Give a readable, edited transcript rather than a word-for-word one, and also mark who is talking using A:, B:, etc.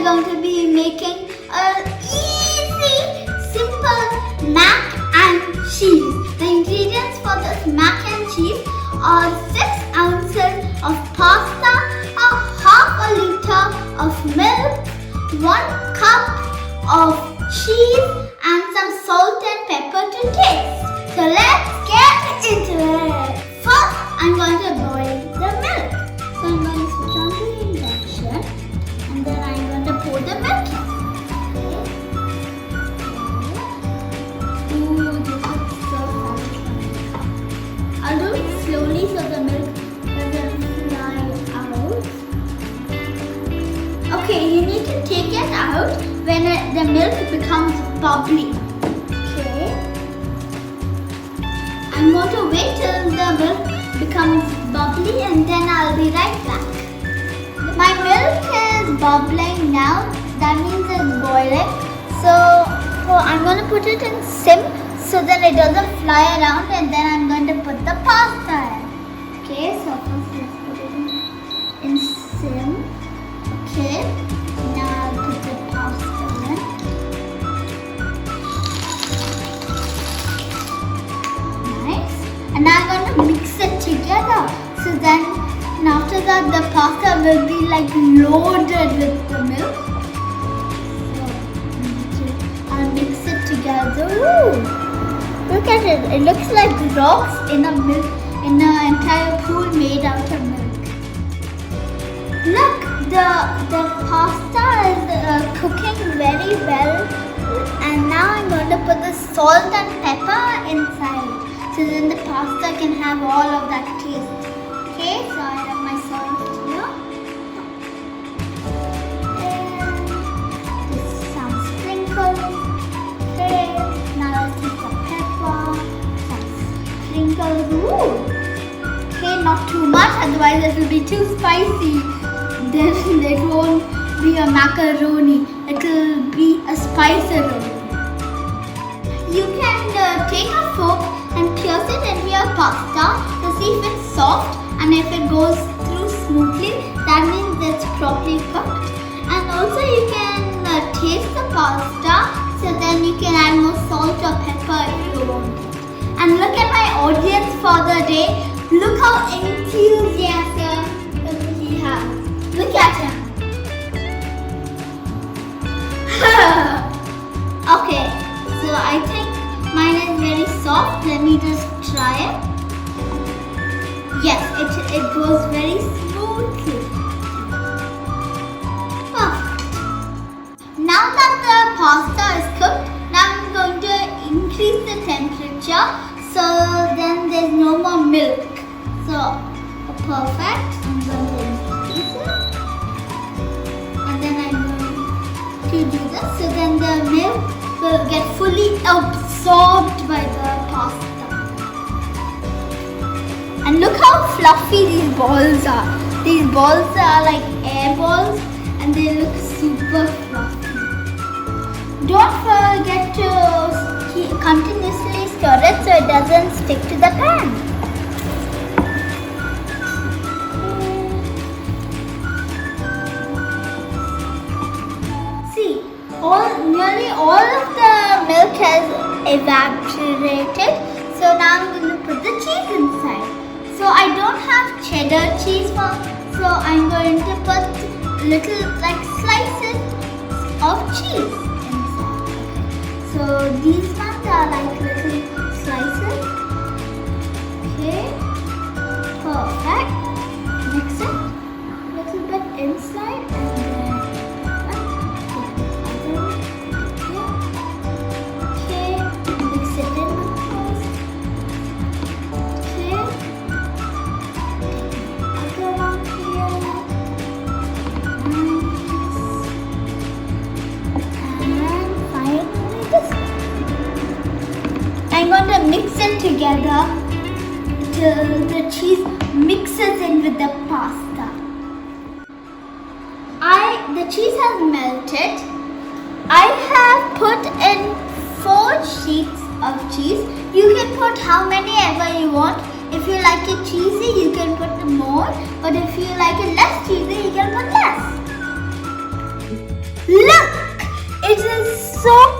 A: going to be making a easy, simple mac and cheese. The ingredients for this mac and cheese are 6 ounces of pasta, a half a liter of milk, 1 cup of cheese and some salt and pepper to taste. So let's get into it. First, I'm going to boil the milk. So I'm going to switch on to the induction and then I'm going to pour the milk in. Ooh, this looks so satisfying. I'll do it slowly so the milk doesn't fly out. Okay, you need to take it out when the milk becomes bubbly. Okay. I'm going to wait till the milk becomes bubbly and then I'll be right back. My milk is bubbling now. That means it's boiling. So I'm going to put it in sim so that it doesn't fly around, and then I'm going to put the pasta in. Okay, so first let's put it in sim. Okay, now I'll put the pasta in. Nice. And now I'm going to mix it together. So then, and after that, the pasta will be like loaded with the milk. So I'll mix it together. Ooh. Look at it. It looks like rocks in an entire pool made out of milk. Look, the pasta is cooking very well, and now I'm going to put the salt and pepper inside, so then the pasta can have all of that taste. Okay, so I have my salt here, and just some sprinkles. Okay, now I'll take some pepper, some sprinkles. Ooh. Okay, not too much, otherwise it will be too spicy. Then it won't be a macaroni, it will be a spiceroni. You can take a fork and pierce it into your pasta to see if it's soft, and if it goes through smoothly, that means it's properly cooked. And also you can taste the pasta, so then you can add more salt or pepper if you want. And look at my audience for the day. Look how enthusiastic he has. Look at him. Okay, so I think mine is very soft. Let me just try it. Yes, it goes very smoothly. Perfect. Now that the pasta is cooked, now I'm going to increase the temperature so then there's no more milk. So, perfect. I'm going to increase it. And then I'm going to do this. So then the milk will get fully absorbed by the pasta. And look how fluffy these balls are. These balls are like air balls and they look super fluffy. Don't forget to continuously stir it so it doesn't stick to the pan. See, nearly all of the milk has evaporated. So now I'm going to put the cheese inside. So I don't have cheddar cheese, so I'm going to put little like slices of cheese inside. So these ones are like little slices. Okay, perfect. Mix it a little bit inside and then okay, mix it in with this. Okay, other one here. And finally this one. I'm going to mix it together till the cheese mixes in with the pasta. The cheese has melted. I have put in 4 sheets of cheese. You can put how many ever you want. If you like it cheesy, you can put more. But if you like it less cheesy, you can put less. So